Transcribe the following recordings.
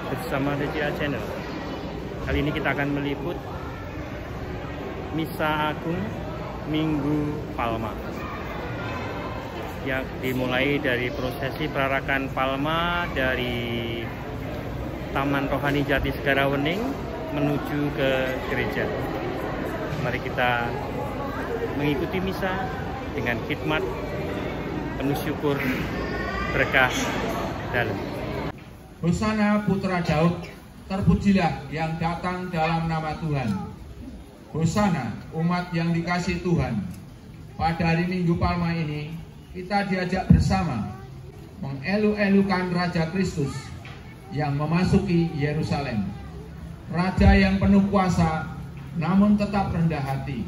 bersama DCA Channel. Kali ini kita akan meliput Misa Agung Minggu Palma yang dimulai dari prosesi perarakan Palma dari Taman Rohani Jati Segarawening menuju ke gereja. Mari kita mengikuti misa dengan khidmat penuh syukur berkah dalam. Hosana putra Daud, terpujilah yang datang dalam nama Tuhan. Hosana umat yang dikasihi Tuhan. Pada hari Minggu Palma ini kita diajak bersama mengelu-elukan Raja Kristus yang memasuki Yerusalem. Raja yang penuh kuasa namun tetap rendah hati.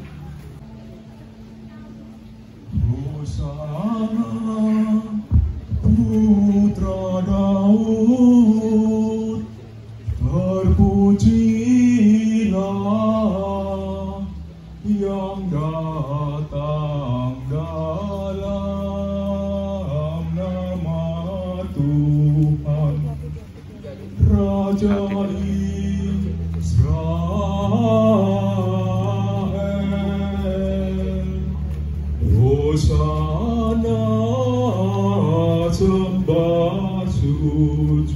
Hosana putra Daud, terpujilah yang datang dalam nama Tuhan, Raja Israel. Hosana sembah sujud.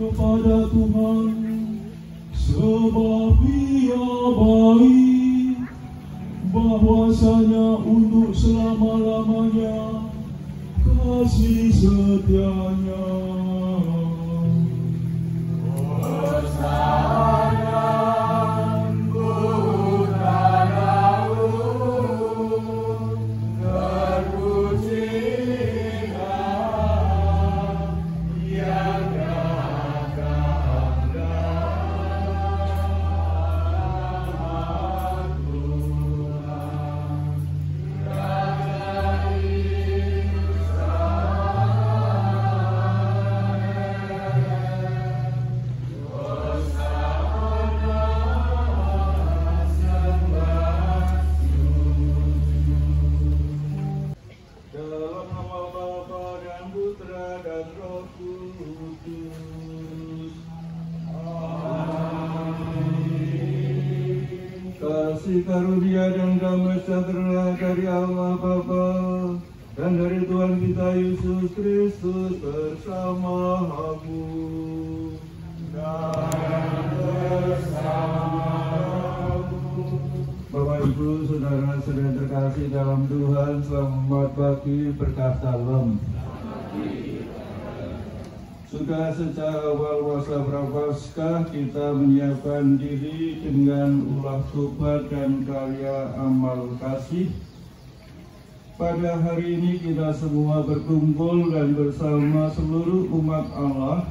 Kepada Tuhan, sebab Ia baik, bahwasanya untuk selama-lamanya kasih setianya. Hosana putra Daud, terpujilah yang kasih karunia dan damai sejahtera dari Allah Bapa dan dari Tuhan kita Yesus Kristus bersamamu dan bersamamu. Bapak Ibu, saudara-saudara terkasih dalam Tuhan, selamat pagi, berkah dalam. Sudah sejak awal masa Prapaskah kita menyiapkan diri dengan ulah tobat dan karya amal kasih. Pada hari ini kita semua berkumpul dan bersama seluruh umat Allah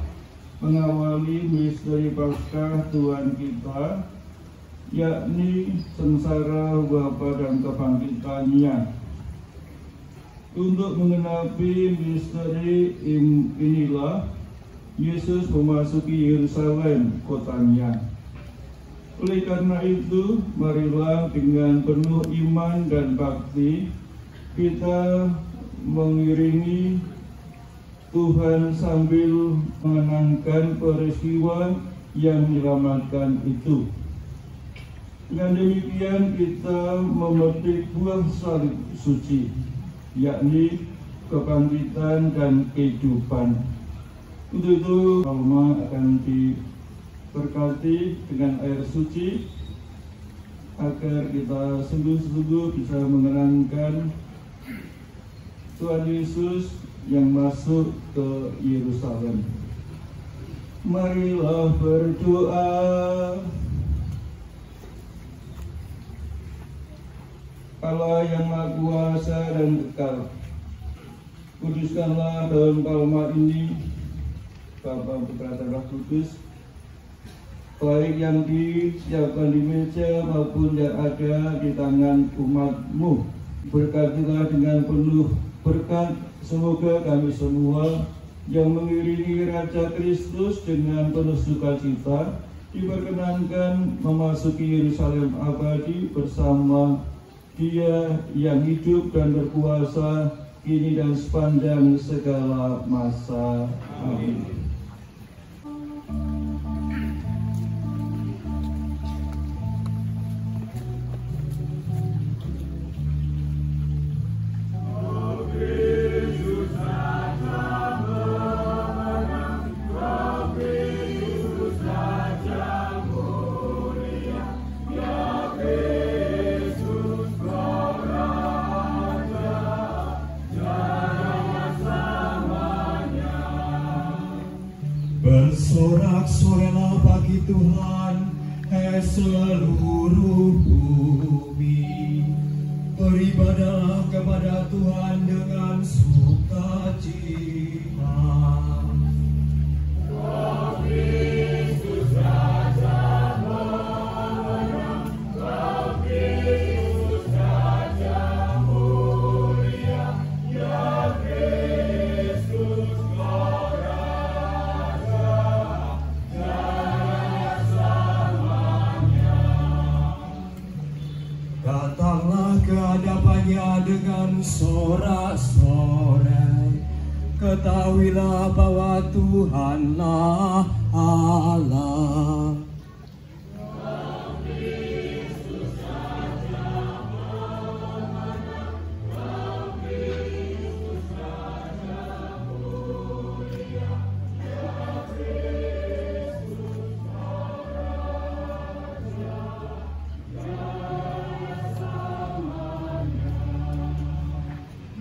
mengawali misteri Paskah Tuhan kita, yakni sengsara, Bapa dan kebangkitannya. Untuk menggenapi misteri inilah Yesus memasuki Yerusalem, kotanya. Oleh karena itu, marilah dengan penuh iman dan bakti kita mengiringi Tuhan sambil mengenangkan peristiwa yang menyelamatkan itu. Dengan demikian kita memetik buah salib suci, yakni kebangkitan dan kehidupan. Untuk itu, Palma akan diberkati dengan air suci agar kita sungguh-sungguh bisa mengenangkan Tuhan Yesus yang masuk ke Yerusalem. Marilah berdoa. Allah yang Maha Kuasa dan kekal. Kuduskanlah dalam kalma ini Bapa, Putra, dan Roh Kudus, baik yang disiapkan di meja maupun yang ada di tangan umat-Mu. Berkatilah dengan penuh berkat, semoga kami semua yang mengiringi Raja Kristus dengan penuh sukacita diperkenankan memasuki Yerusalem abadi bersama Dia yang hidup dan berkuasa kini dan sepanjang segala masa. Amin. Bersorak-sorai bagi Tuhan, hai seluruh bumi. Beribadahlah kepada Tuhan dengan sukacita. Kristus Raja menang, Kristus Raja mulia, ya Kristus datanglah ke hadapannya dengan sorak-sorai. Ketahuilah bahwa Tuhanlah Allah.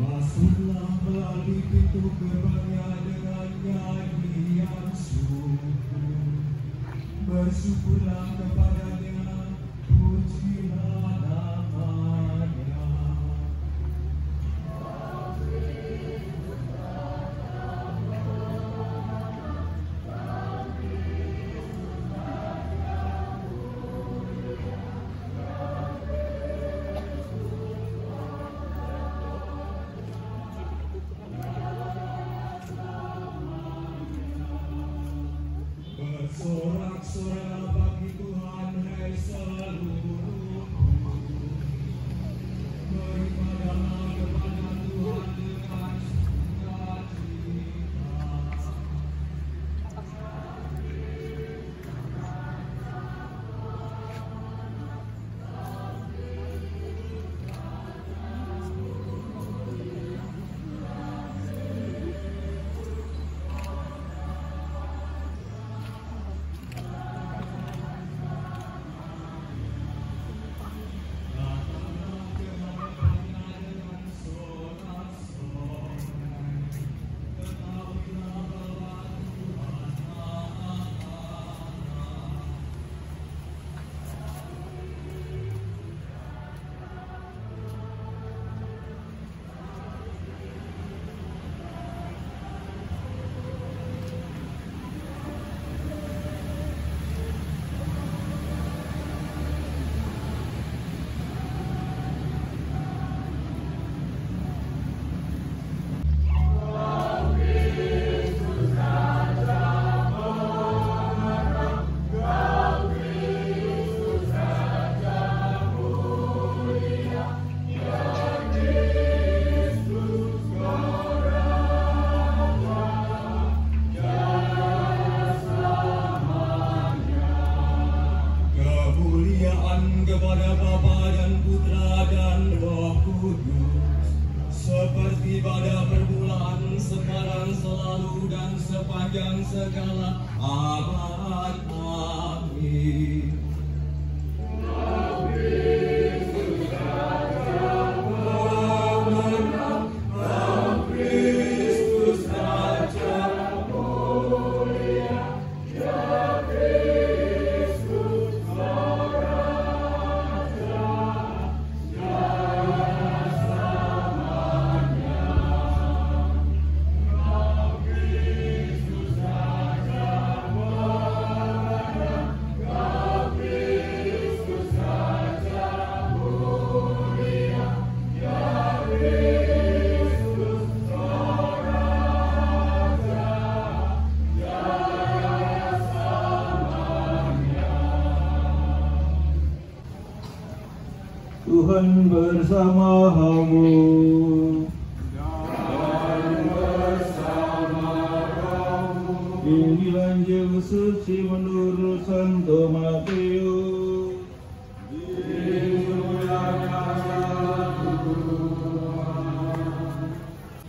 Masuklah melalui pintu gerbangnya dengan nyanyian syukur. Bersyukurlah kepadanya, pujilah namanya. Bersorak-sorai bagi Tuhan, hai seluruh bumi. Beribadahlah kepada Tuhan dengan sukacita. Kepada Bapa dan Putra dan Roh Kudus, seperti pada permulaan, sekarang, selalu, dan sepanjang segala abad. Amin. Kemuliaan Tuhan bersamamu. Inilah Injil suci menurut Santo Matius.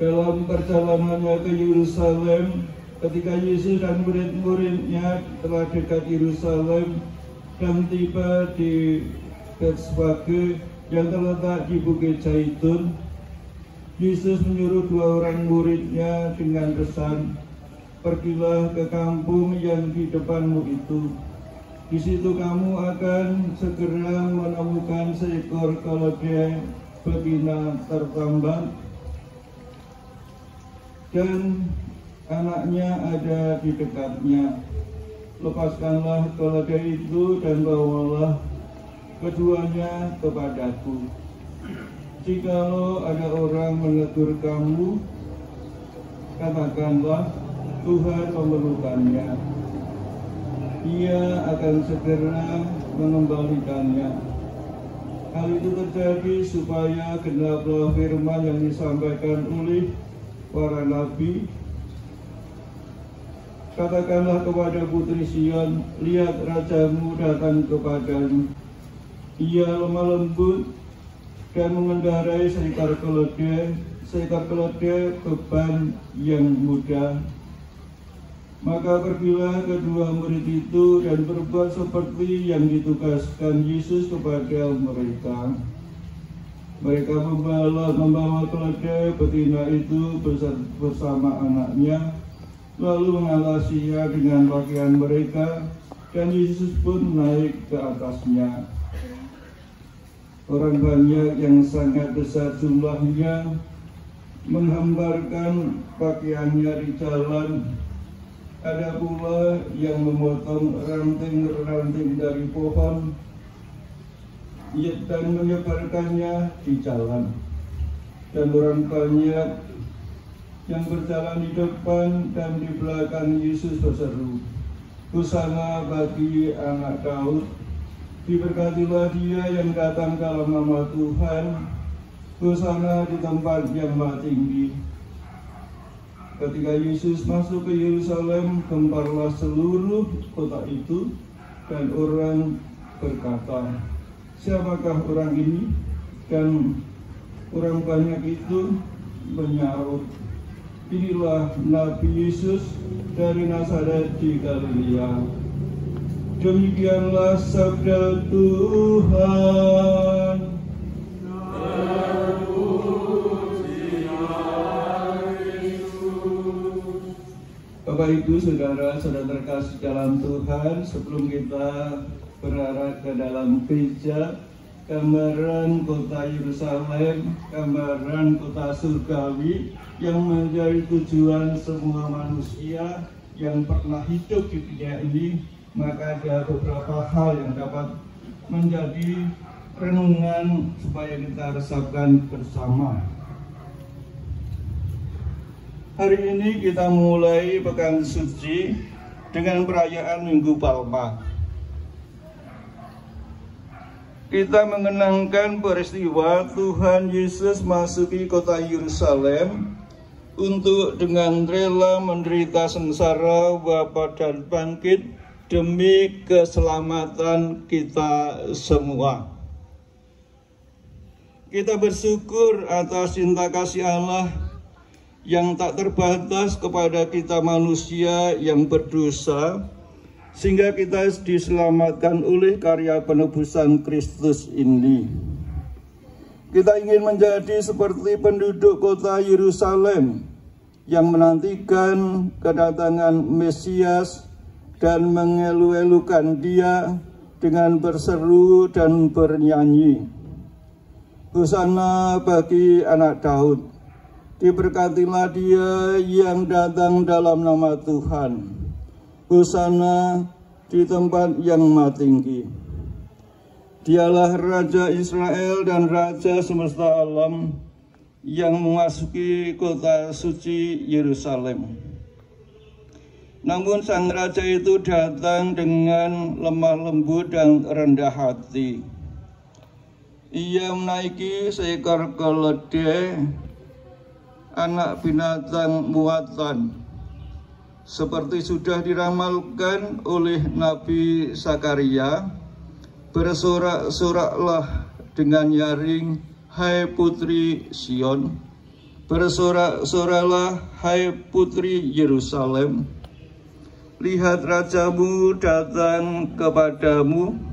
Dalam perjalanannya ke Yerusalem, ketika Yesus dan murid-muridnya telah dekat Yerusalem dan tiba di Bethfage yang terletak di Bukit Zaitun, Yesus menyuruh 2 orang muridnya dengan pesan, "Pergilah ke kampung yang di depanmu itu. Di situ kamu akan segera menemukan seekor keledai betina tertambat dan anaknya ada di dekatnya. Lepaskanlah keledai itu dan bawalah keduanya kepadaku. Jikalau ada orang menegur kamu, katakanlah, Tuhan memerlukannya. Ia akan segera mengembalikannya." Hal itu terjadi supaya genaplah firman yang disampaikan oleh para nabi. "Katakanlah kepada putri Sion, lihat rajamu datang kepadamu. Ia lemah lembut dan mengendarai seekor keledai beban yang mudah." Maka pergilah kedua murid itu dan berbuat seperti yang ditugaskan Yesus kepada mereka. Mereka membawa keledai betina itu bersama anaknya, lalu mengalasinya dengan pakaian mereka, dan Yesus pun naik ke atasnya. Orang banyak yang sangat besar jumlahnya menghamparkan pakaiannya di jalan. Ada pula yang memotong ranting-ranting dari pohon dan menyebarkannya di jalan. Dan orang banyak yang berjalan di depan dan di belakang Yesus berseru, "Hosana bagi Anak Daud, diberkatilah Dia yang datang dalam nama Tuhan, hosana di tempat yang maha tinggi." Ketika Yesus masuk ke Yerusalem, gemparlah seluruh kota itu, dan orang berkata, "Siapakah orang ini?" Dan orang banyak itu menyaut, "Inilah Nabi Yesus dari Nazaret di Galilea." Demikianlah sabda Tuhan. Bapak Ibu Saudara terkasih dalam Tuhan, sebelum kita berarah ke dalam gereja, gambaran kota Yerusalem, gambaran kota surgawi yang menjadi tujuan semua manusia yang pernah hidup di dunia ini, maka ada beberapa hal yang dapat menjadi renungan supaya kita resapkan bersama. Hari ini kita mulai pekan suci dengan perayaan Minggu Palma. Kita mengenangkan peristiwa Tuhan Yesus masuki kota Yerusalem untuk dengan rela menderita sengsara, wafat dan bangkit demi keselamatan kita semua. Kita bersyukur atas cinta kasih Allah yang tak terbatas kepada kita manusia yang berdosa, sehingga kita diselamatkan oleh karya penebusan Kristus ini. Kita ingin menjadi seperti penduduk kota Yerusalem yang menantikan kedatangan Mesias dan mengelu-elukan Dia dengan berseru dan bernyanyi, "Hosana bagi Anak Daud, diberkatilah Dia yang datang dalam nama Tuhan, hosana di tempat yang maha tinggi." Dialah Raja Israel dan Raja semesta alam yang memasuki kota suci Yerusalem. Namun sang Raja itu datang dengan lemah lembut dan rendah hati. Ia menaiki seekor keledai, anak binatang muatan, seperti sudah diramalkan oleh Nabi Zakaria. Bersorak-soraklah dengan nyaring, hai putri Sion. Bersorak-soraklah, hai putri Yerusalem. Lihat rajamu datang kepadamu.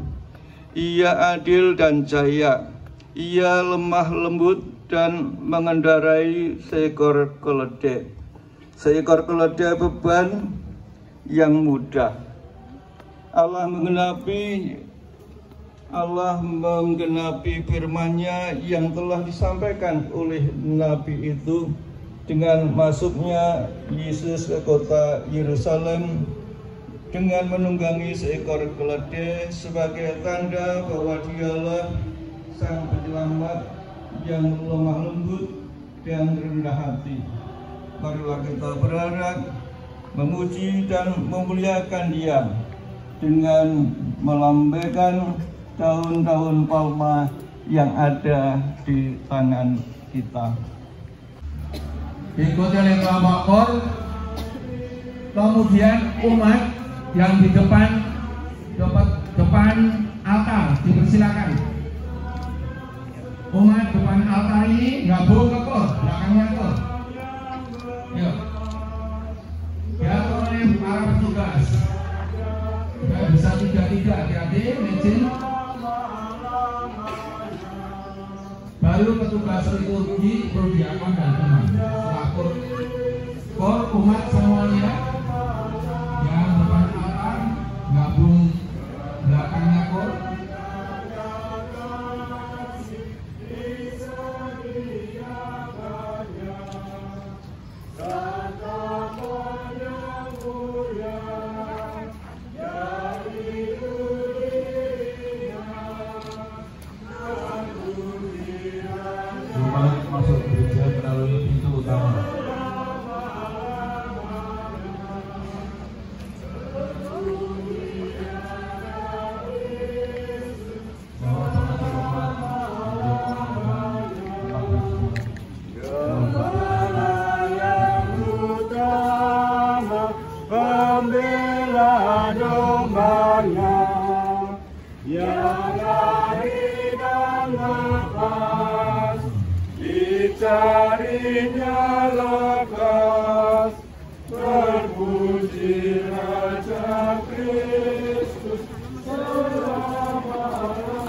Ia adil dan jaya. Ia lemah lembut dan mengendarai seekor keledai. Seekor keledai beban yang mudah. Allah menggenapi firman-Nya yang telah disampaikan oleh Nabi itu dengan masuknya Yesus ke kota Yerusalem dengan menunggangi seekor keledai sebagai tanda bahwa Dialah Sang Penyelamat yang lemah lembut dan rendah hati. Marilah kita berharap, memuji dan memuliakan Dia dengan melambaikan daun-daun palma yang ada di tangan kita. Diikuti oleh kelompok kor, kemudian umat yang di depan altar dipersilakan. Umat depan altar ini gabung ke kor, belakangnya kor. Yuk. Diatur oleh para petugas. Supaya bisa tiga-tiga, hati-hati, izin. Baru petugas liturgi, prodiakon dan teman. Setelah kor umat semuanya yang depan altar gabung belakangnya kor. Masuk gereja melalui pintu utama. Pembela dombanya yang lari dan lepas, dicarinya lekas. Terpuji Raja Kristus selama-lamanya.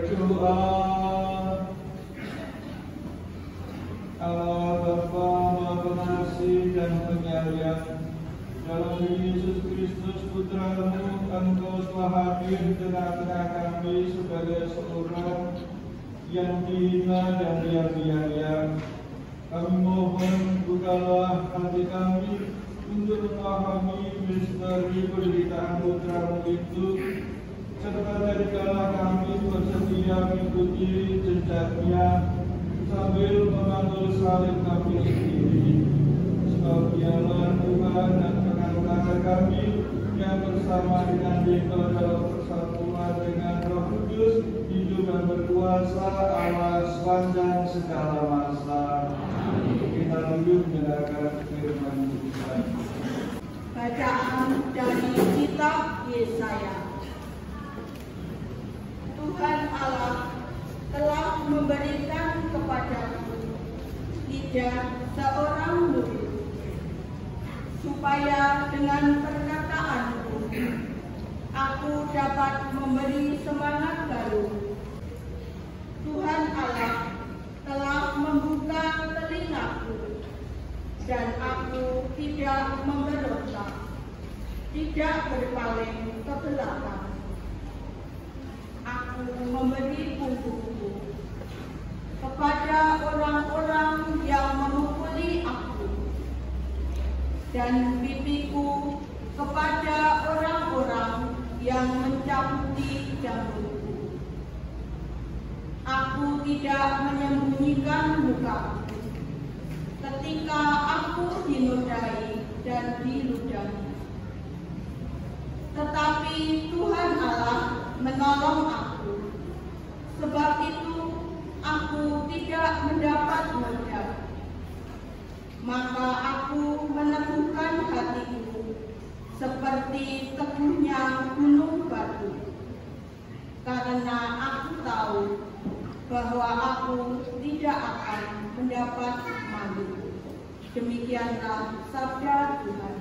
berdoa. Allah Bapa Maha Pengasih dan Penyayang, dalam Yesus Kristus Putra-Mu, Engkau telah hadir di tengah-tengah kami sebagai seorang yang dihina dan dianiaya. Kami mohon bukalah hati kami untuk memahami misteri penderitaan Putra-Mu itu, serta jadikanlah kami bersedia mengikuti jejaknya sambil memanggul salib kami sendiri. Sebab Dialah Tuhan dan pengantara kami yang bersama dengan Dia dalam persatuan dengan Roh Kudus, hidup dan berkuasa Allah sepanjang segala masa. Kita duduk mendengarkan firman Tuhan. Bacaan dari kitab Yesaya. Tuhan Allah telah memberikan kepadaku lidah seorang murid, supaya dengan perkataanku aku dapat memberi semangat baru. Tuhan Allah telah membuka telingaku, dan aku tidak memberontak, tidak berpaling ke belakang. Aku memberi punggungku kepada orang-orang yang memukuli aku, dan pipiku kepada orang-orang yang mencabuti jambulku. Aku tidak menyembunyikan mukaku ketika aku dinodai dan diludahi. Tetapi Tuhan Allah menolong aku. Sebab itu aku tidak mendapat noda. Maka aku meneguhkan hatiku seperti teguhnya gunung batu, karena aku tahu bahwa aku tidak akan mendapat malu. Demikianlah sabda Tuhan.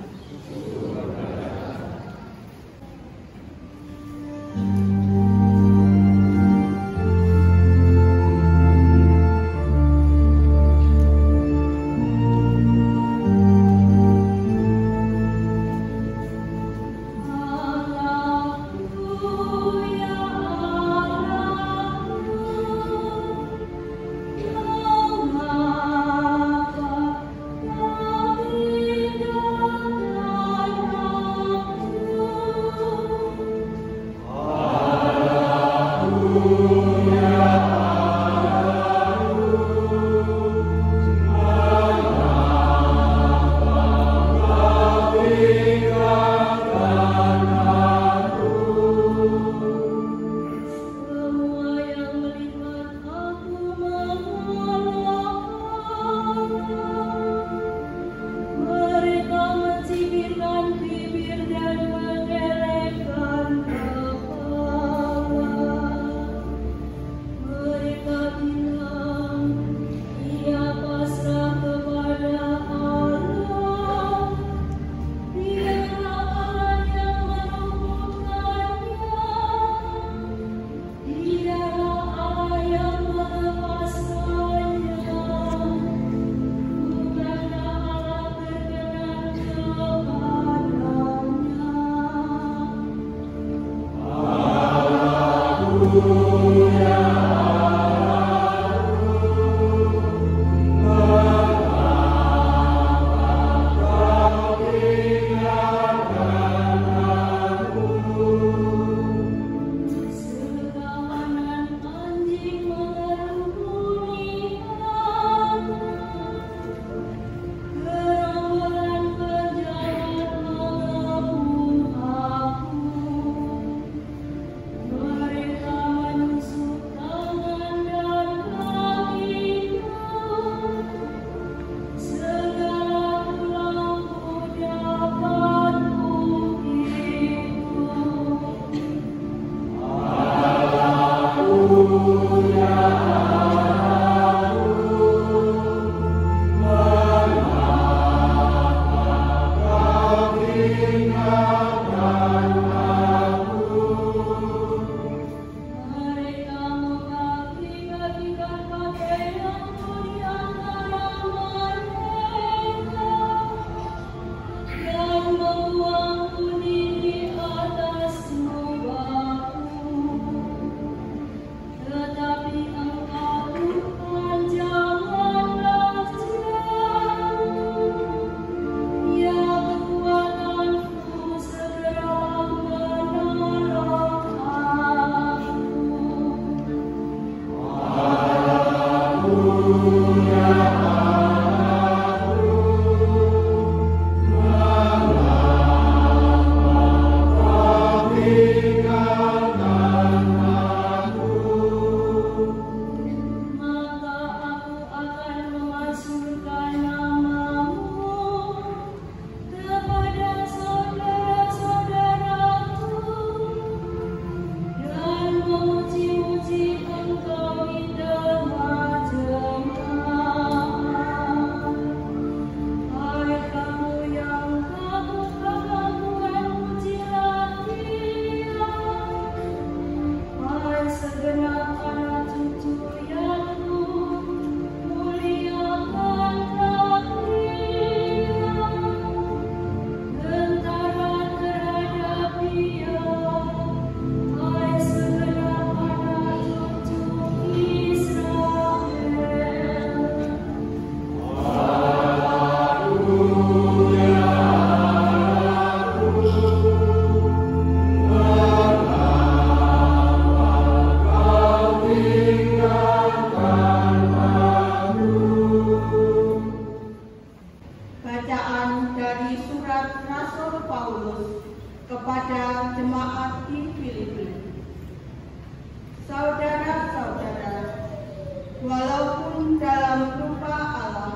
dalam rupa Allah,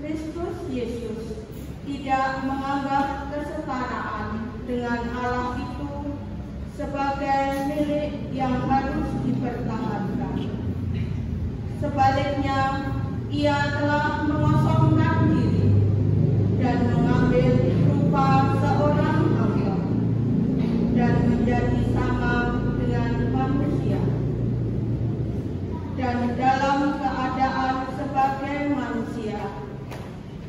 Kristus Yesus tidak menganggap kesetaraan dengan Allah itu sebagai milik yang harus dipertahankan. Sebaliknya, ia telah mengosongkan diri dan mengambil rupa seorang hamba dan menjadi sama dengan manusia. Dan dalam keadaan sebagai manusia,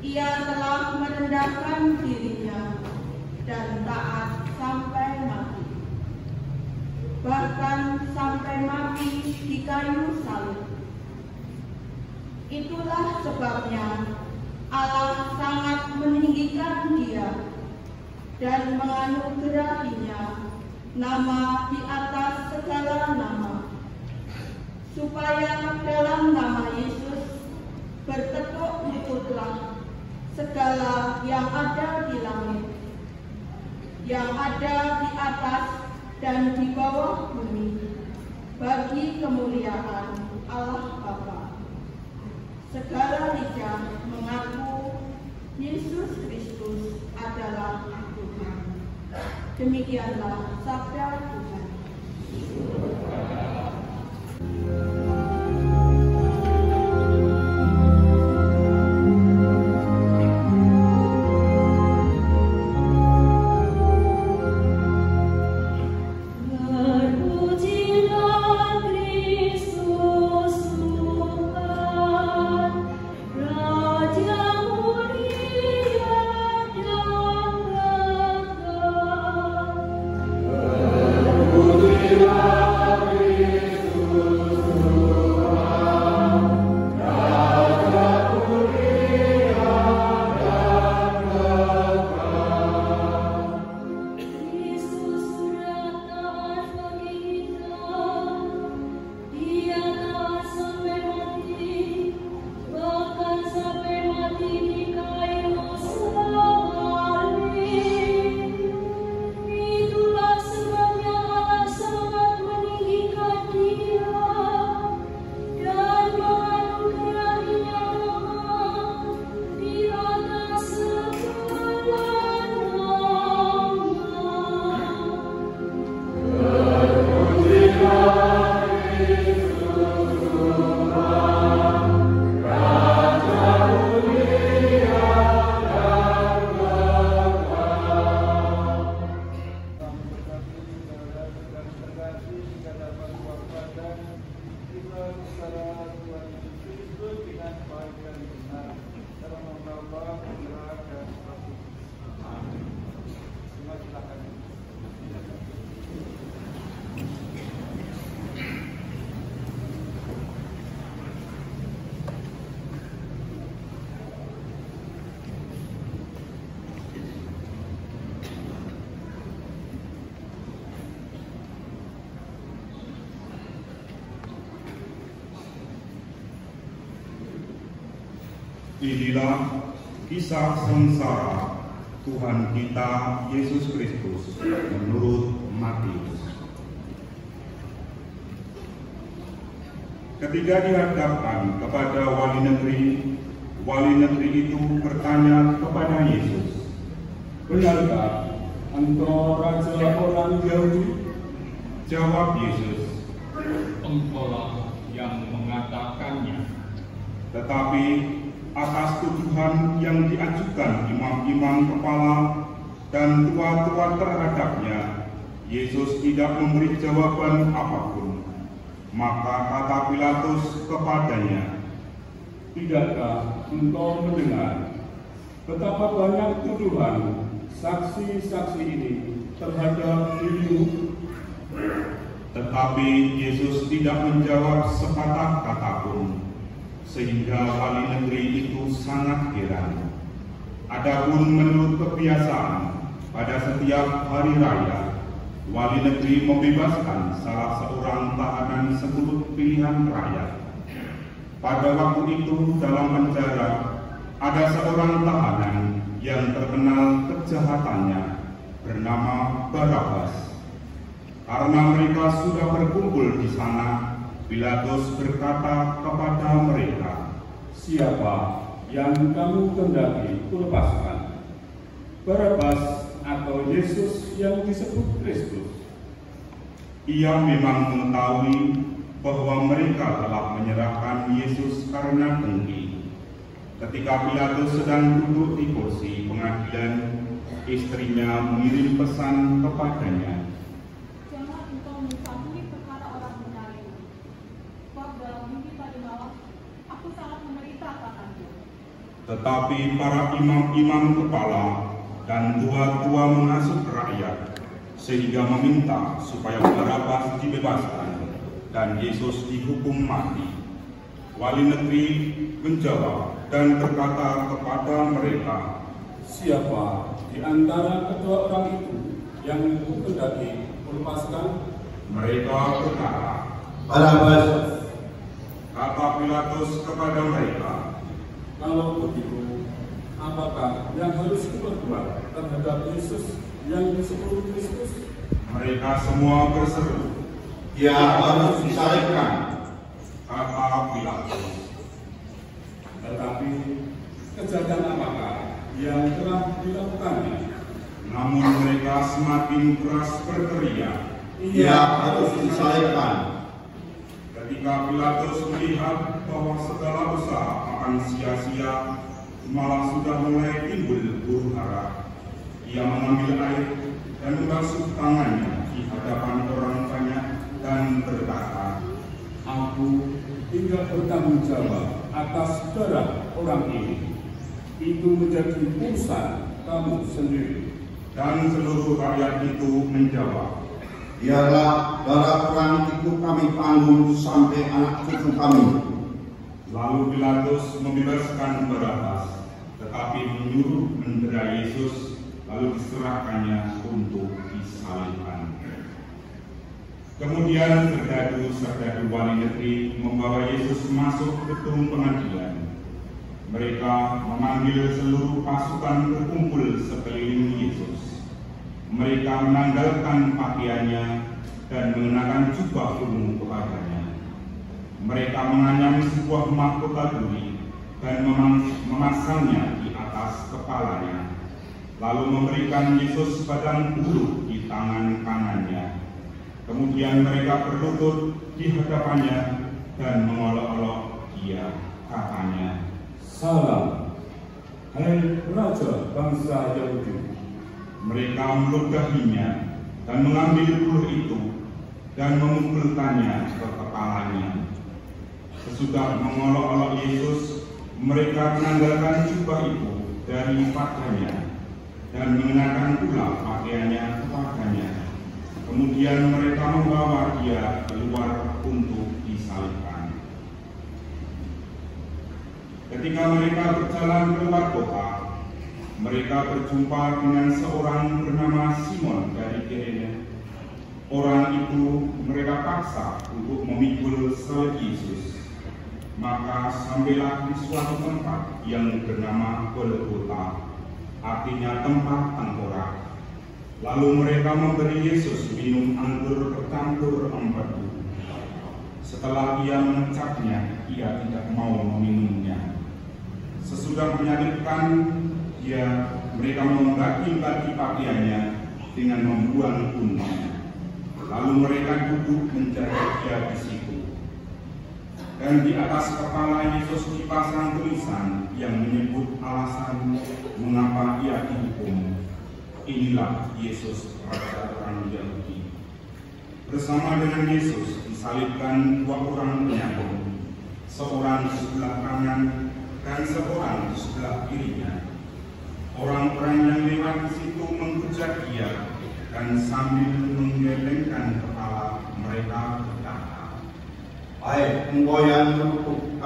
ia telah merendahkan dirinya dan taat sampai mati, bahkan sampai mati di kayu salib. Itulah sebabnya Allah sangat meninggikan dia dan menganugerahinya nama di atas segala nama, supaya dalam nama Yesus bertekuk lututlah segala yang ada di langit, yang ada di atas dan di bawah bumi, bagi kemuliaan Allah Bapa. Segala lidah mengaku Yesus Kristus adalah Tuhan. Demikianlah sabda Tuhan. Inilah kisah sengsara Tuhan kita Yesus Kristus menurut Matius. Ketika dihadapkan kepada wali negeri itu bertanya kepada Yesus, "Benarkah engkau raja orang Yahudi?" Jawab Yesus, "Engkaulah yang mengatakannya." Tetapi atas tuduhan yang diajukan imam-imam kepala dan tua-tua terhadapnya, Yesus tidak memberi jawaban apapun. Maka kata Pilatus kepadanya, "Tidakkah engkau mendengar betapa banyak tuduhan saksi-saksi ini terhadap dirimu?" Tetapi Yesus tidak menjawab sepatah kata pun, sehingga wali negeri itu sangat heran. Adapun menurut kebiasaan, pada setiap hari raya, wali negeri membebaskan salah seorang tahanan seturut pilihan rakyat. Pada waktu itu dalam penjara ada seorang tahanan yang terkenal kejahatannya bernama Barabas. Karena mereka sudah berkumpul di sana, Pilatus berkata kepada mereka, siapa yang kamu kehendaki kulepaskan? Barabas atau Yesus yang disebut Kristus? Ia memang mengetahui bahwa mereka telah menyerahkan Yesus karena dengki. Ketika Pilatus sedang duduk di kursi pengadilan, istrinya mengirim pesan kepadanya, "Jangan engkau mencampuri perkara orang benar ini. Sebab dalam mimpi tadi malam, aku sangat menderita katanya." tetapi para imam-imam kepala dan tua-tua menghasut rakyat, sehingga meminta supaya Barabas dibebaskan dan Yesus dihukum mati. Wali negeri menjawab dan berkata kepada mereka, Siapa di antara kedua orang itu yang kehendaki melepaskan? Mereka berkata, Barabas. Kata Pilatus kepada mereka, Kalau begitu, apakah yang harus diperbuat terhadap Yesus yang disebut Kristus? Mereka semua berseru, Dia harus disalibkan. kata Pilatus. Tetapi kejahatan apakah yang telah dilakukannya? Namun mereka semakin keras berteriak. Dia harus disalibkan. Ketika Pilatus melihat bahwa segala usaha akan sia-sia, malah sudah mulai timbul huru hara, ia mengambil air dan membasuh tangannya di hadapan orang banyak dan berkata, Aku tinggal bertanggung jawab atas darah orang ini. Itu menjadi urusan kamu sendiri. dan seluruh rakyat itu menjawab, Biarlah darah perang itu kami tanggung sampai anak cucu kami. Lalu Pilatus membebaskan Barabas, tetapi menyuruh mendera Yesus, lalu diserahkannya untuk disalibkan. Kemudian serdadu wali negeri membawa Yesus masuk gedung pengadilan. Mereka memanggil seluruh pasukan berkumpul sekeliling Yesus. Mereka menanggalkan pakaiannya dan mengenakan jubah ungu kepadanya. Mereka menganyam sebuah mahkota duri dan memasangnya di atas kepalanya, lalu memberikan Yesus badan bulu di tangan kanannya. Kemudian mereka berlutut di hadapannya dan mengolok-olok dia, katanya, Salam, hai Raja bangsa Yahudi. Mereka meludahinya dan mengambil bulu itu dan memukulkannya ke kepalanya. Sesudah mengolok-olok Yesus, mereka menanggalkan jubah itu dari padanya dan mengenakan pula pakaiannya kepadanya. Kemudian mereka membawa dia keluar untuk disalibkan. Ketika mereka berjalan keluar kota, mereka berjumpa dengan seorang bernama Simon dari Kirene. Orang itu mereka paksa untuk memikul salib Yesus. Maka sampailah di suatu tempat yang bernama Golgota, artinya tempat tengkorak. Lalu mereka memberi Yesus minum anggur bercampur empedu. Setelah ia mengecapnya, ia tidak mau meminumnya. Sesudah menyalibkan mereka membagi-bagi pakaiannya dengan membuang punanya. Lalu mereka duduk menjaga dia di situ. Dan di atas kepala Yesus dipasang tulisan yang menyebut alasan mengapa ia dihukum. Inilah Yesus, Raja orang Yahudi. Bersama dengan Yesus disalibkan dua orang penyakit, seorang di sebelah kanan dan seorang di sebelah kirinya. Orang-orang yang lewat di situ mengejar dia dan sambil menggelengkan kepala mereka berkata, Baik, engkau yang menutup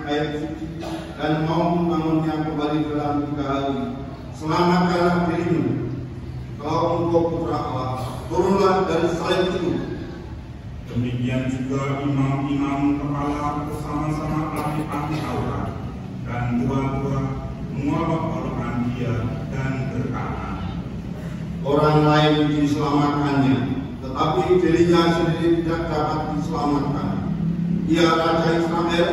ayat suci dan mau membangunnya kembali dalam 3 hari, selamatkanlah dirimu. Kalau engkau putra Allah, turunlah dari salib itu. Demikian juga imam-imam kepala bersama-sama ahli-ahli Taurat dan tua-tua mengolok-olokkan dia dan berkata, Orang lain diselamatkannya, tetapi dirinya sendiri tidak dapat diselamatkan. Ia Raja Israel,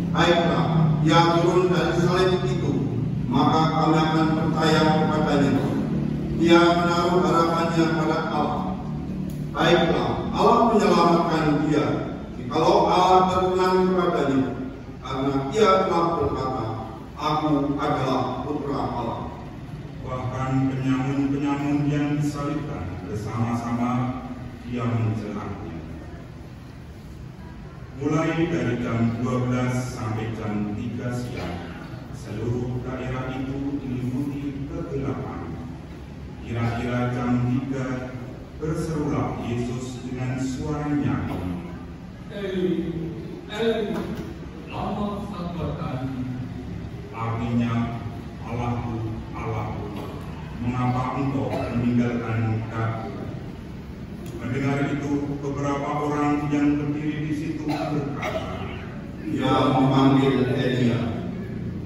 baiklah, yang turun dari salib itu, maka kami akan percaya kepadanya. Dia menaruh harapannya pada Allah. Baiklah, Allah menyelamatkan dia jikalau Allah berkenan kepadanya, karena ia telah berkata, Aku adalah putra Allah. Bahkan penyamun-penyamun yang disalibkan bersama-sama dia mencelaknya. Mulai dari jam 12 sampai jam 3 siang, seluruh daerah itu diliputi kegelapan. Kira-kira jam 3 berserulah Yesus dengan suara nyaring. Eli, lama sabachthani. Artinya, Allahku, Allahku, mengapa engkau meninggalkan aku? Mendengar itu, beberapa orang yang berdiri di situ berkata, Dia memanggil Elia.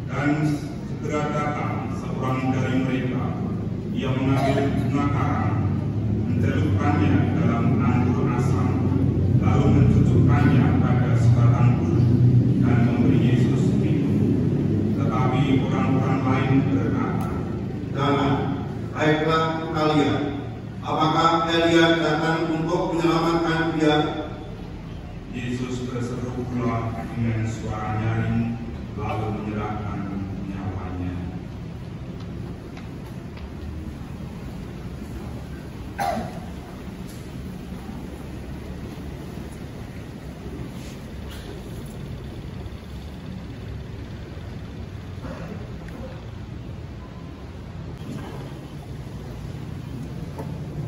Dan segera datang seorang dari mereka. Ia mengambil bunga karang, mencelupkannya dalam anggur asam, lalu mencucukkannya pada sebatang bulu dan memberi Yesus minum. Tetapi orang-orang lain berkata, Jangan, baiklah kita lihat, apakah Elia datang untuk menyelamatkan dia? Yesus berseru pula dengan suara nyaring, lalu menyerahkan nyawanya.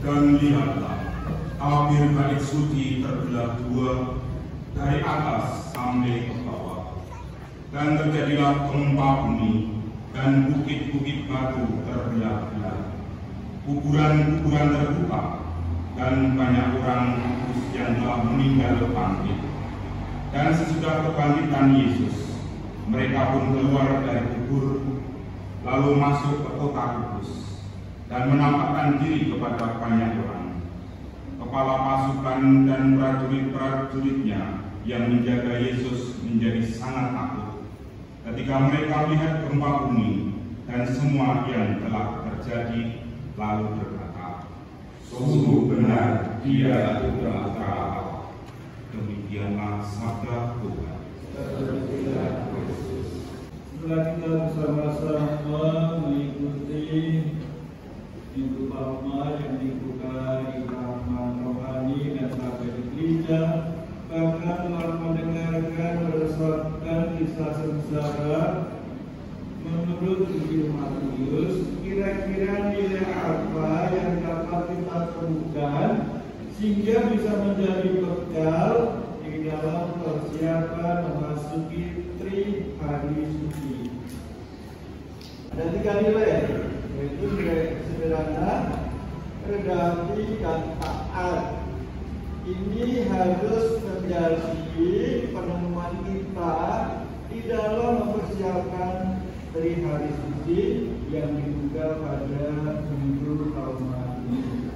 Dan lihatlah, tabir bait suci terbelah dua dari atas sampai ke bawah, dan terjadilah gempa bumi, dan bukit-bukit batu terbelah-belah, kuburan-kuburan terbuka, dan banyak orang kudus yang telah meninggal bangkit. Dan sesudah kebangkitan Yesus, mereka pun keluar dari kubur, lalu masuk ke kota Kudus, dan menampakkan diri kepada banyak orang. Kepala pasukan dan prajurit-prajuritnya yang menjaga Yesus menjadi sangat takut ketika mereka melihat gempa bumi dan semua yang telah terjadi, lalu berkata, Sungguh benar dia adalah Putra Allah. Demikianlah sabda Tuhan. Setelah kita bersama-sama mengikuti Minggu Palma yang dibuka di taman rohani dan sampai di gereja, bahkan telah mendengarkan berdasarkan kisah sengsara menurut Injil Matius, kira-kira nilai apa yang dapat kita temukan sehingga bisa menjadi bekal di dalam persiapan memasuki Trihari Suci. Ada 3 nilai, yaitu nilai sederhana, redahati, dan taat. Ini harus menjadi penemuan kita di dalam mempersiapkan Trihari Suci yang dibuka pada Minggu Palma ini.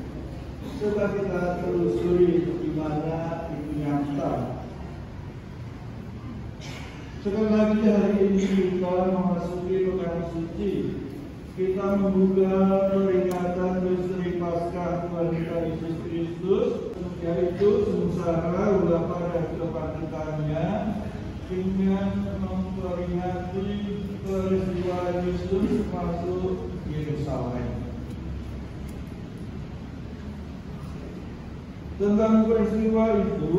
Coba kita telusuri di mana itu nyata. Sekali lagi hari ini kita memasuki Pekan Suci. Kita membuka peringatan misteri Paskah Tuhan kita Yesus Kristus, yaitu sengsara ulapan dan kebangkitannya, dengan memperingati peristiwa Yesus masuk Yerusalem. Tentang peristiwa itu,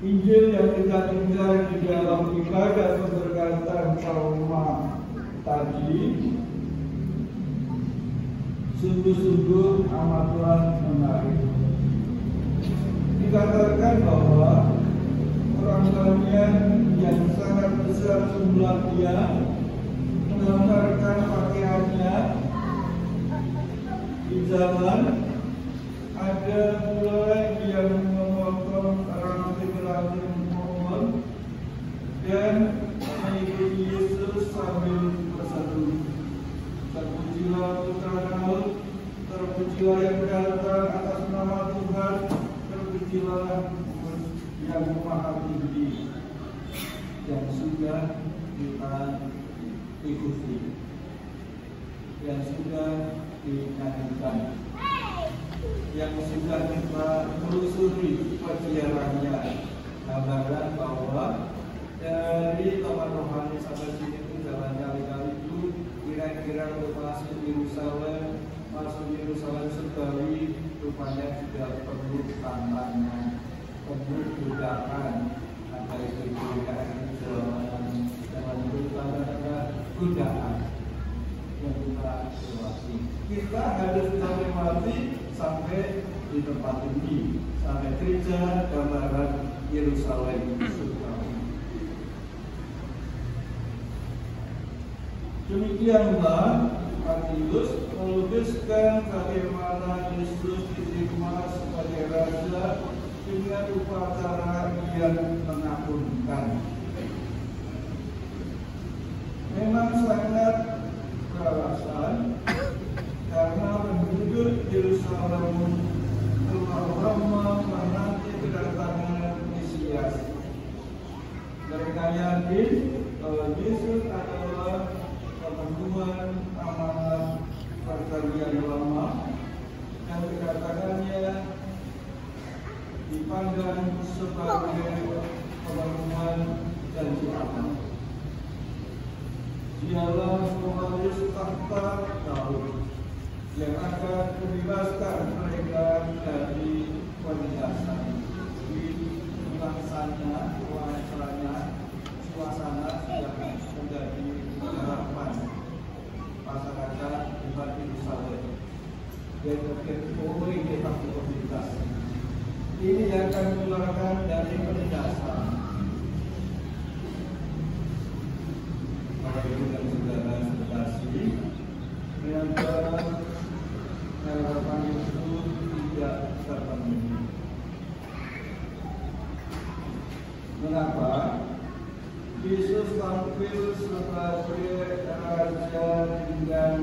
Injil yang kita dengar di dalam ibadah pemberkatan Palma tadi sungguh-sungguh amatlah menarik. Dikatakan bahwa orang banyak yang sangat besar jumlahnya mengantarkan pakaiannya di jalan. Ada pula yang memotong ranting-ranting pohon dan mengikuti Yesus sambil berseru, Terpujilah Putra Daud, terpujilah yang datang atas nama Tuhan, terpujilah yang Maha Tinggi. yang sudah kita ikuti, yang sudah dinyanyikan, yang sudah kita telusuri perjalanannya, gambaran bahwa dari taman rohani sampai sini itu jalan kali-kali itu kira-kira untuk masuk Yerusalem Surgawi rupanya juga perlu tantangan, perlu godaan, ada itu jangan bertanda godaan yang kita lewati. Kita harus melewati sampai di tempat ini, sampai gereja gambaran Yerusalem Surgawi. Demikianlah Matius melukiskan bagaimana Yesus diterima sebagai Raja dengan upacara yang mengagumkan. Memang sangat beralasan karena penduduk Yerusalem telah lama menanti kedatangan Mesias. Mereka yakin bahwa Yesus adalah pemenuhan amanah perjanjian lama dan kedatangannya dipandang sebagai pemenuhan janji amanah. Dialah pewaris tahta Daud yang akan membebaskan mereka dari penindasan. Di bangsanya, suasana sudah menjadi harapan masyarakat umat Yerusalem. Dia terkepung kita komunitas. Ini yang akan mengeluarkan dari penindasan. Bapak Ibu dan Saudara sekalian, ternyata harapan itu tidak terpenuhi. Mengapa? Yesus tampil sebagai Raja dengan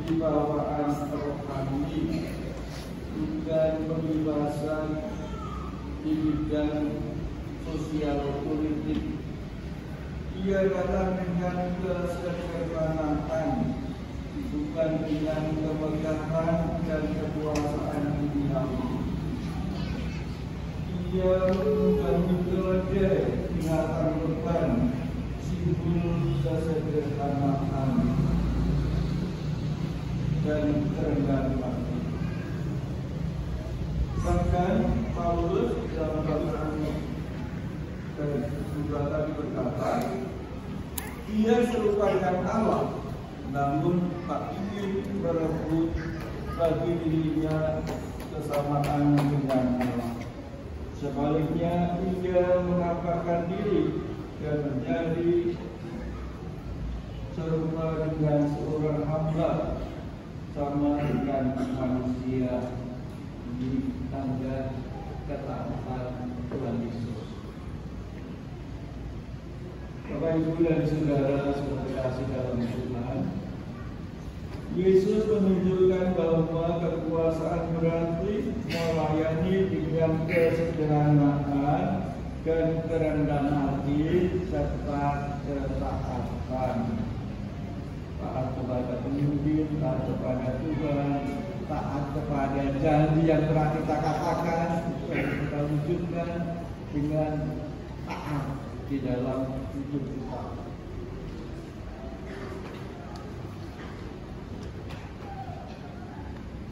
kewibawaan rohani, bukan pembebasan di bidang sosial politik. Ia datang dengan kesederhanaan, bukan dengan kemegahan dan kekuasaan duniawi. Ia menjadi keledai binatang kurban, simbol kesederhanaan dan kerendahan hati. Bahkan Paulus dalam bacaan juga tadi berkata, ia serupakan Allah, namun tak ingin berebut bagi dirinya kesamaan dengan Allah. Sebaliknya, ia menampakkan diri dan menjadi serupa dengan seorang hamba, sama dengan manusia di tanda ketaatan Tuhan Yesus. Bapak Ibu dan Saudara sekalian dalam Tuhan, Yesus menunjukkan bahwa kekuasaan berarti melayani dengan kesederhanaan dan kerendahan hati serta ketaatan. Taat kepada pemimpin, taat kepada Tuhan, taat kepada janji yang telah kita katakan, kita wujudkan dengan taat di dalam hidup kita.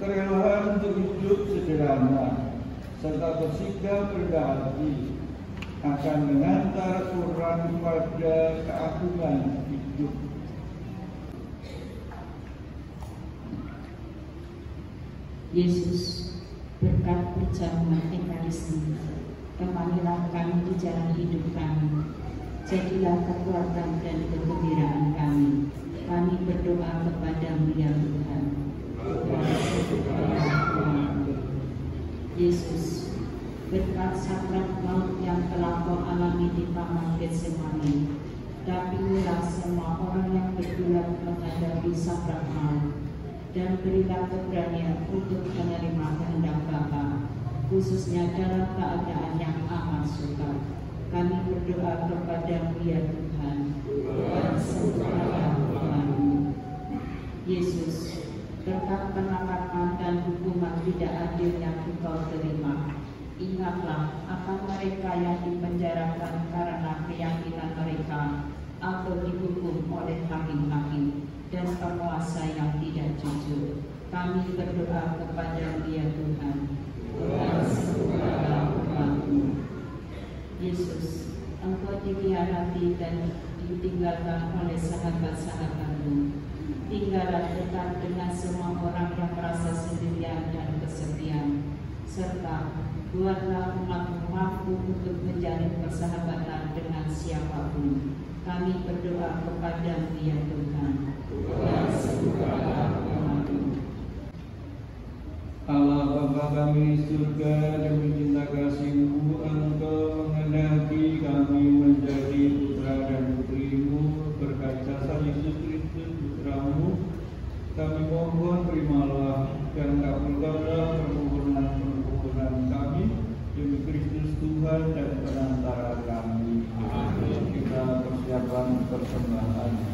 Kerelaan untuk hidup sederhana serta bersikap rendah hati akan mengantar orang pada keagungan hidup. Yesus, berkat perjamuan Ekaristi, temanilah kami di jalan hidup kami. Jadilah kekuatan dan kegembiraan kami. Kami berdoa kepadamu ya Tuhan. Yesus, berkat sakrat maut yang telah kau alami di taman Getsemani, dampingilah semua orang yang bergulat menghadapi sakrat maut, dan berilah keberanian untuk menerima kehendak Bapa, khususnya dalam keadaan yang amat sukar. Kami Dia Tuhan, dan sembuhkanlah umat-Mu. Yesus, berkat penangkapan dan hukuman tidak adil yang Engkau terima, ingatlah akan mereka yang dipenjarakan karena keyakinan mereka atau dihukum oleh hakim-hakim dan penguasa yang tidak jujur. Kami berdoa kepada Dia Tuhan, dan sembuhkanlah umat-Mu. Yesus, Engkau dikhianati dan ditinggalkan oleh sahabat-sahabat-Mu. Tinggallah dekat dengan semua orang yang merasa sendirian dan kesepian, serta buatlah umat-Mu mampu untuk menjalin persahabatan dengan siapapun. Kami berdoa kepada Dia Tuhan, dan sembuhkanlah umat-Mu. Allah Bapa kami di surga, demi cinta kasih-Mu Engkau menghendaki kami menjadi putra dan putri-Mu berkat jasa Yesus Kristus Putra-Mu. Kami mohon terimalah dan kabulkanlah permohonan kami demi Kristus Tuhan dan penantara kami. Amin. Kita persiapkan persembahan. Amin.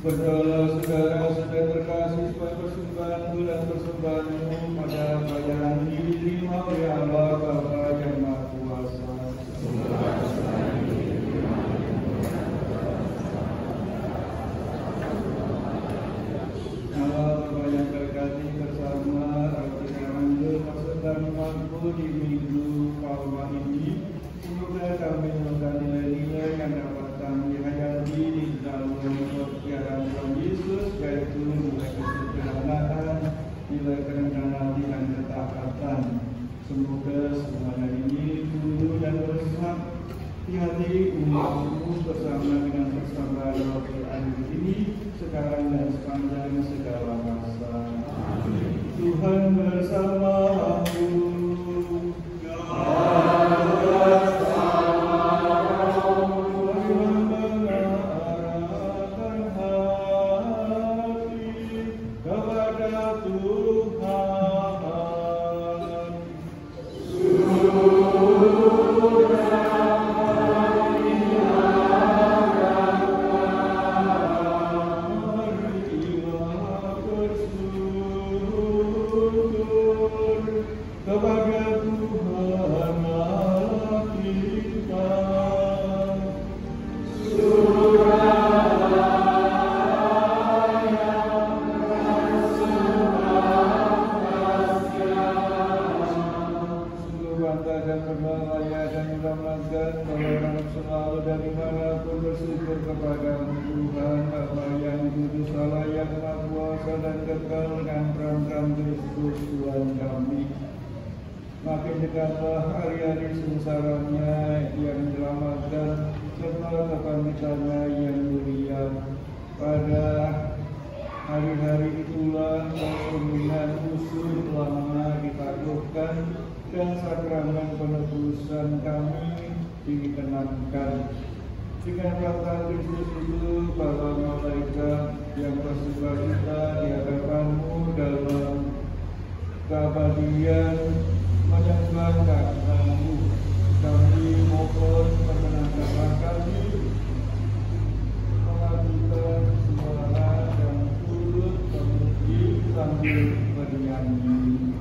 Berdoalah saudara-saudara terkasih supaya persembahanku dan persembahanmu pada bayaran ini diterima oleh Allah Bapa yang Maha Kuasa. Allah Bapa yang terkasih bersama kita ambil persembahan umatmu di minggu Palma ini. Semoga kami menemukan nilai-nilai yang dapat kami hayati di dalam persiapan Tuhan Yesus, yaitu nilai kesederhanaan, nilai kerendahan hati dan ketaatan. Semoga semuanya ini tunduk dan bersama di hati umatmu bersama dengan persembahan waktu akhir ini, sekarang dan sepanjang segala masa. Tuhan bersamamu. Makin dekatlah hari-hari sengsaranya yang menyelamatkan serta kebangkitannya yang mulia. Pada hari-hari itulah pembinaan usul lama ditaklukkan dan sakramen penebusan kami dikenangkan. Dengan kata Kristus itu, para malaikat yang bersukacita di hadapanmu dalam keabadian menyembahkan kamu. Kami mohon perkenankanlah kami mengajukan suara dan turut memuji sambil bernyanyi.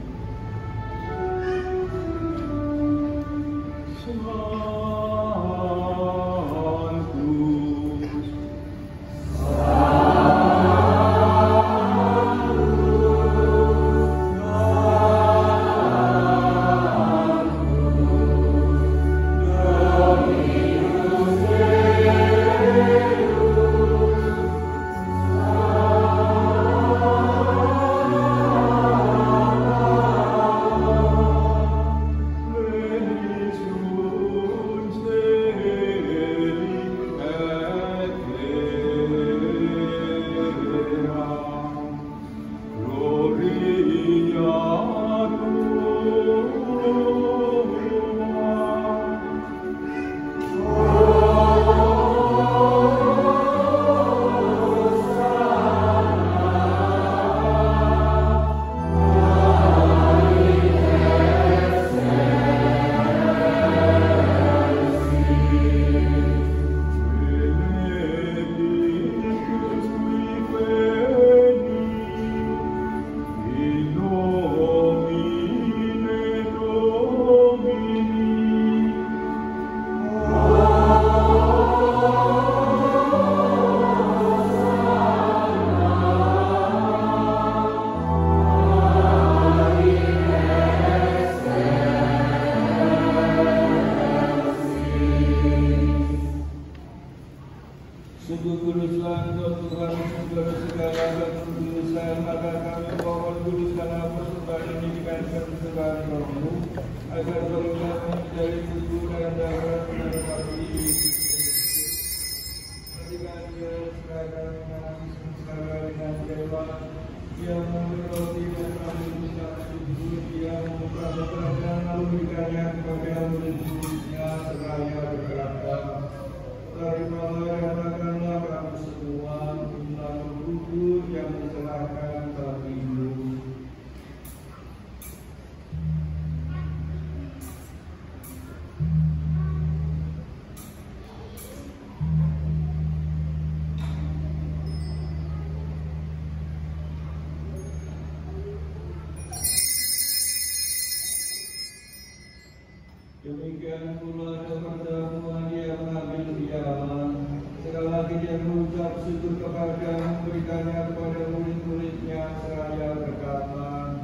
Demikian pula pertemuan dia mengambil piala. Sekali lagi dia mengucap syukur kepada memberikannya kepada murid-muridnya seraya berkata,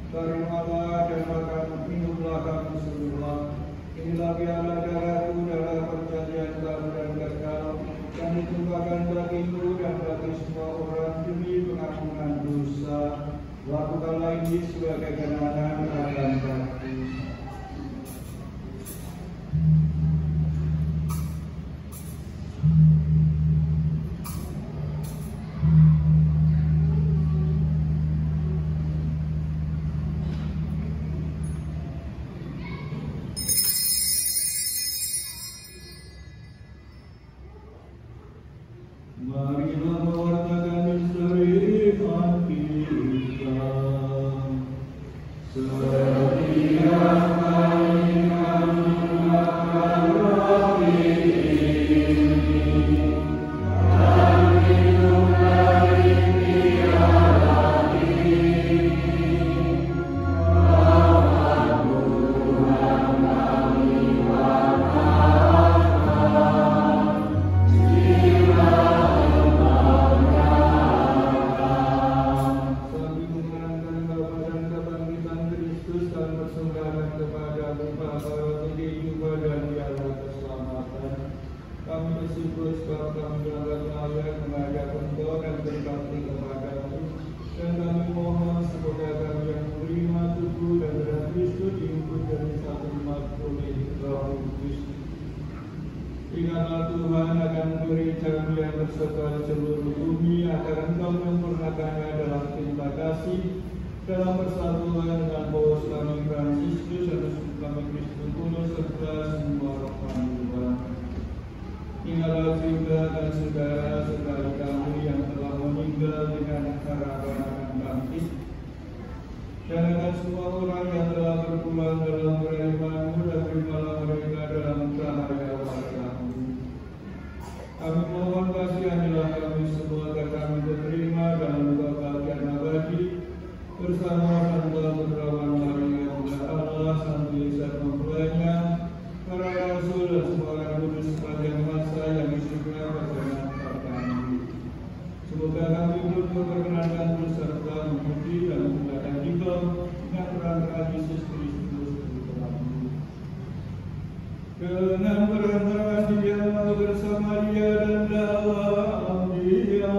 terimalah dan makan minumlah kamu semua. Inilah piala darahku dalam perjanjian baru dan kekal yang ditumpahkan bagimu dan bagi semua orang demi pengampunan dosa. Lakukanlah ini sebagai kenangan akan aku. Marilah mewartakan misteri iman kita. Setiap kali kami makan roti ini dan minum dari piala ini, Tuhan kami kami bersyukur sebab kami dapat melihat mengajak engkau dan berbakti kepadamu, dan kami mohon semoga kami yang menerima tubuh dan darah Kristus dihimpun dari satu umat oleh Roh Kudus. Ingatlah Tuhan akan memberi jalan yang tersebar seluruh bumi agar engkau menyempurnakannya dalam cinta kasih, dalam persatuan dengan Paus kami Fransiskus dan kami Kristus kuno serta semua rohani Tuhan. Ingatlah juga dan saudara-saudara kami yang telah meninggal dengan harapan akan bangkit, dan akan semua orang yang telah berpulang dalam beriman-Mu dan terimalah mereka dalam cahaya wajah-Mu. Kami mohon kasihanilah kami semua agar kami diterima dalam kebahagiaan abadi bersama Santa Puterawan Maria Bunda Allah, Sang Yesus mempelainya, para rasul dan semua orang kudus sepanjang masa yang hidupnya berkenan kami. Semoga kami belum berkenankan beserta memuji dan menggunakan hikam dengan peran Yesus Kristus Putra-Mu. Dengan peran Dia mau bersama Dia dan dalam Dia,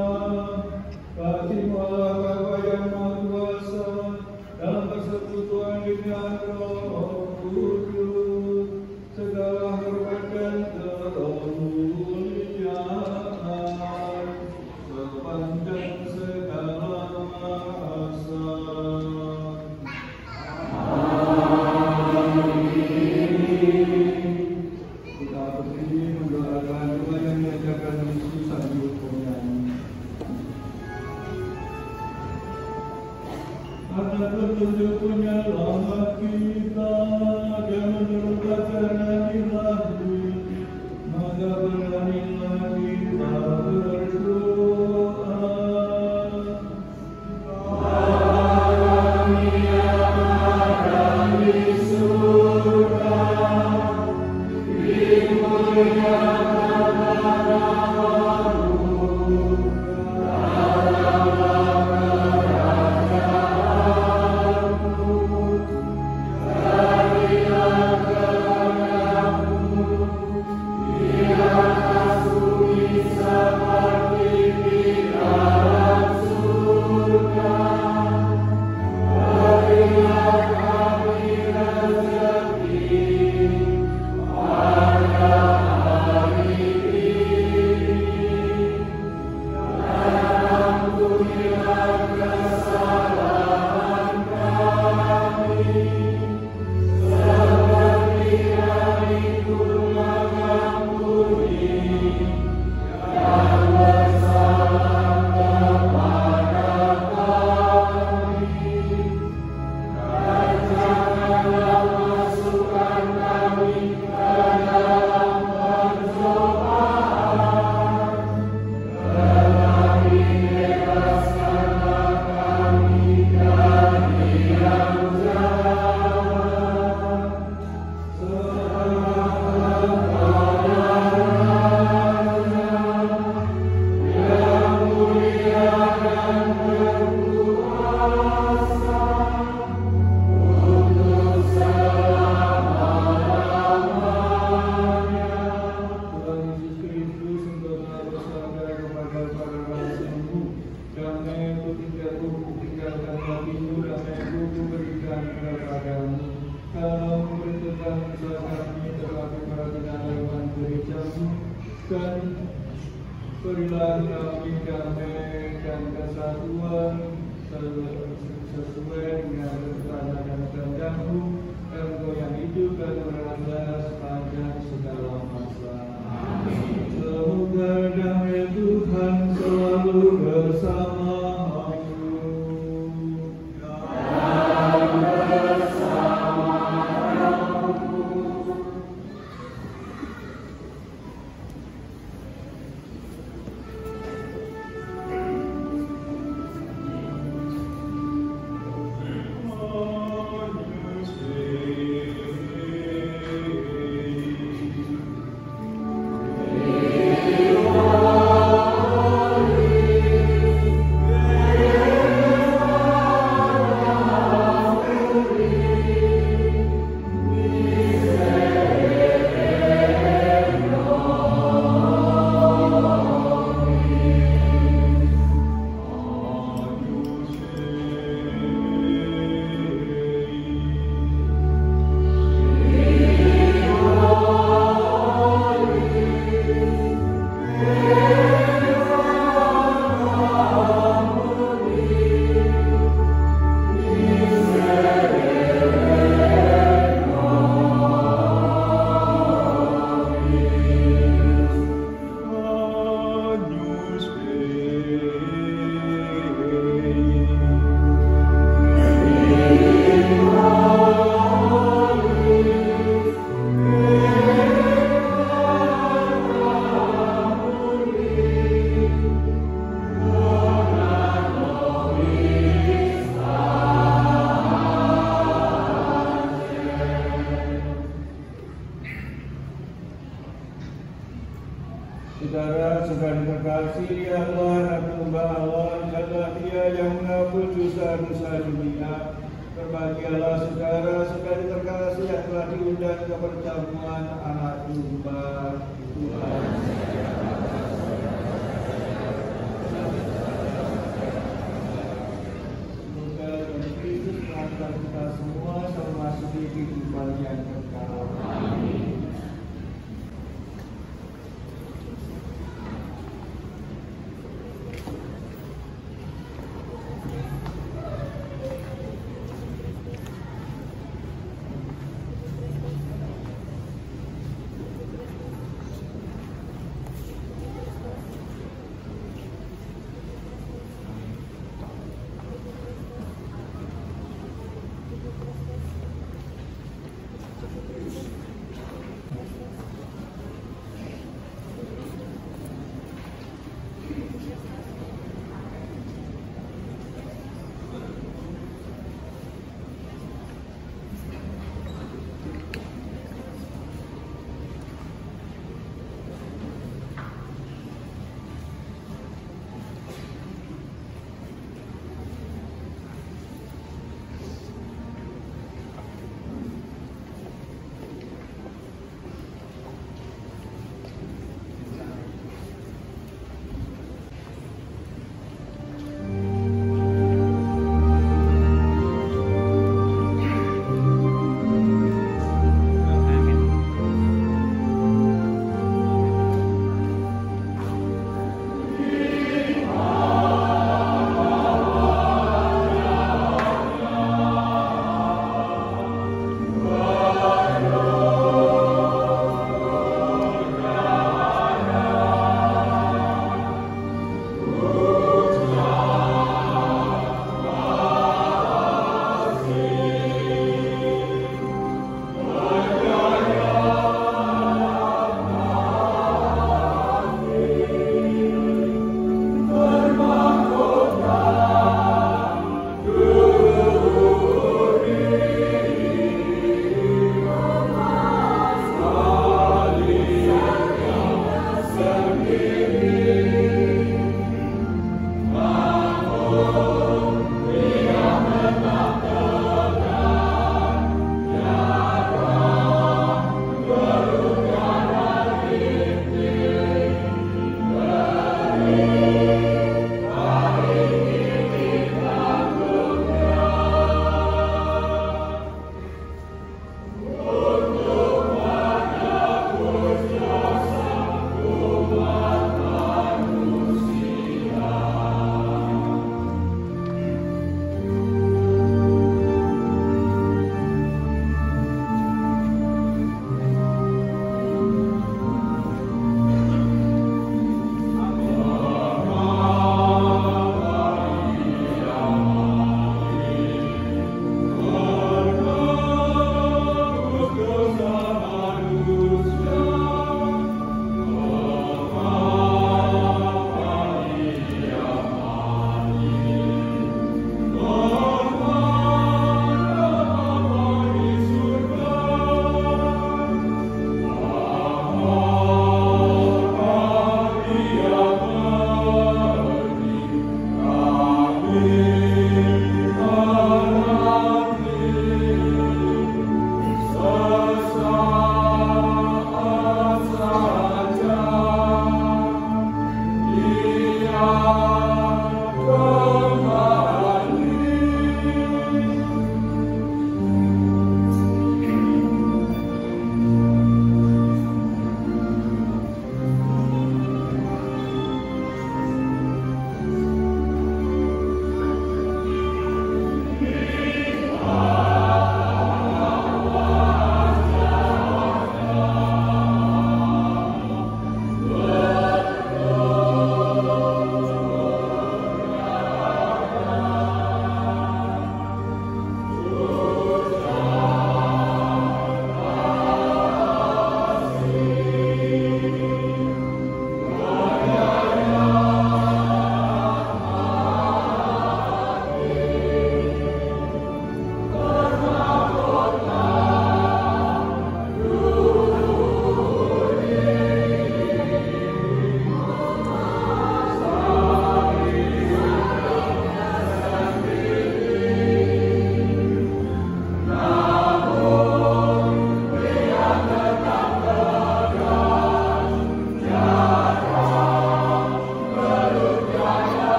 Fatimah Bapa yang Maha Kuasa dalam persekutuan dengan Roh Kudus, segala hormat dan kemuliaan sepanjang segala masa. Kita berdiri mendoakan doa yang diajarkan Yesus sambil bernyanyi. Atas petunjuk-Nya selamat kita dan menurut ajaran ilahi, maka beranilah kita berdoa. Kami yang ada di surga, dimuliakan namamu, datanglah kerajaanmu, jadilah kehendakmu di atas bumi seperti di tinggalkan hatimu, damai-Ku berikan kepadamu. Kalau memberitakan usaha kami terlalu perhatian lewat gereja-Mu, dan berilah kami damai dan kesatuan sesuai dengan rencana dan kehendak-Mu, Engkau yang hidup dan berada sepanjang segala masa. Semoga damai Tuhan selalu bersamamu. Saudara-saudari terkasih, Allah Ratu Allah adalah Dia yang mengampuni dosa-dosa dunia. Berbahagialah saudara-saudari terkasih yang telah diundang ke perjamuan anak domba Tuhan. Semoga Tuhan Yesus mengantar kita semua termasuk di kehidupan yang kekal. Amin.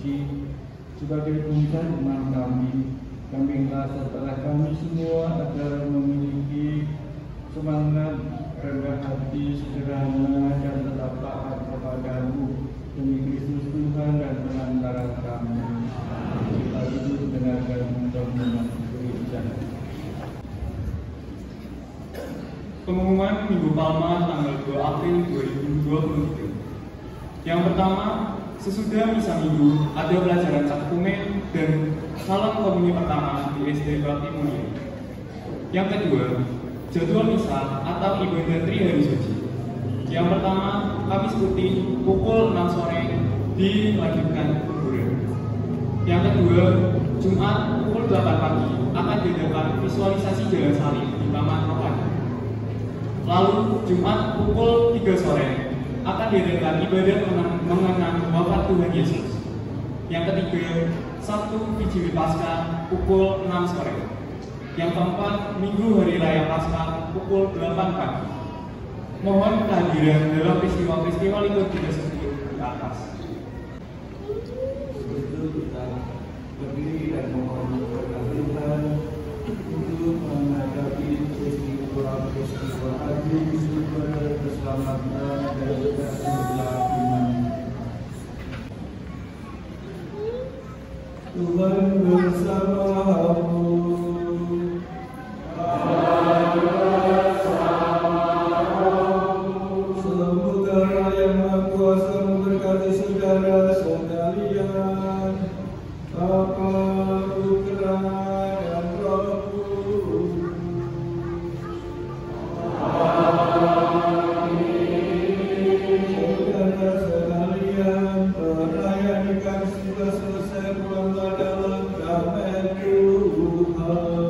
suci sebagai puncak iman kami. Bimbinglah setelah kami semua agar memiliki semangat, rendah hati, sederhana, dan tetap taat kepadamu demi Kristus Tuhan dan penantara kami. Kita duduk dengarkan renungan gereja. Pengumuman Minggu Palma tanggal 2 April 2023. Yang pertama, sesudah misa minggu ada pelajaran cakumen dan salam komuni pertama di SD Bakti Mulia. Yang kedua, jadwal misa atau ibadah Trihari Suci. Yang pertama, Kamis Putih pukul 6 sore dilanjutkan kuburan. Yang kedua, Jumat pukul 8 pagi akan diadakan visualisasi jalan salib di Taman Rohani. Lalu Jumat pukul 3 sore akan diadakan ibadah mengenang wafat Tuhan Yesus. Yang ketiga, Sabtu Vigili Paskah pukul 6 sore. Yang keempat, Minggu Hari Raya Paskah pukul 8 pagi. Mohon kehadiran dalam peristiwa-peristiwa liturgi tersebut di atas. Sebelum kita berdiri dan mohon berkat Tuhan untuk menghadapi peristiwa agung sumber keselamatan dan keselamatan iman. Tuhan bersamamu. Semoga Yang Maha Kuasa memberkati saudara sekalian, Bapa, Putra, dan Roh Kudus. Saudara sekalian, perayaan nikah sudah selesai, pulanglah dalam damai Tuhan.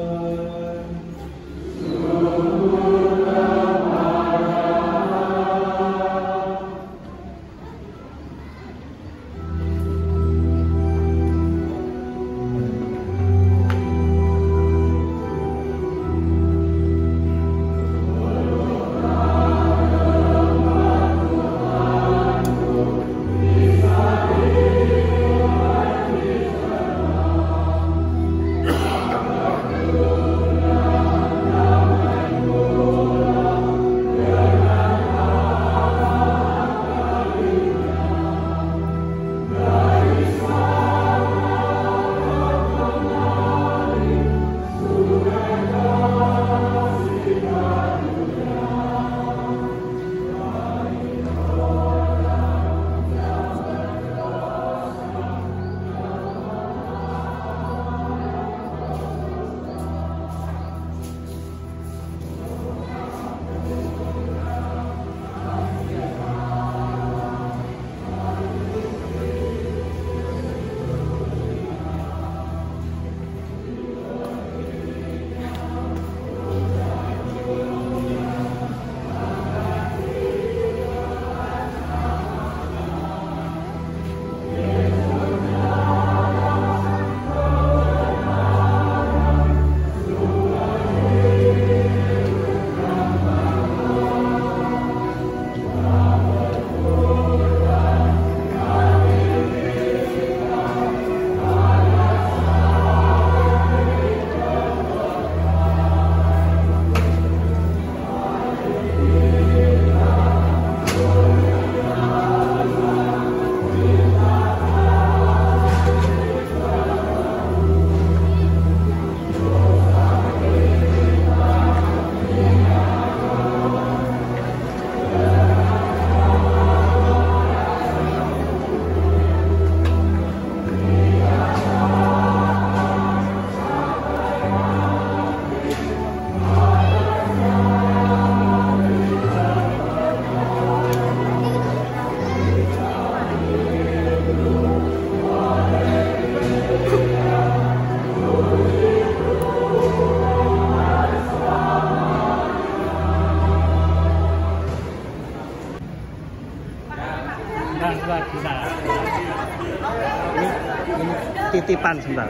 Sebentar. Ini titipan sebentar.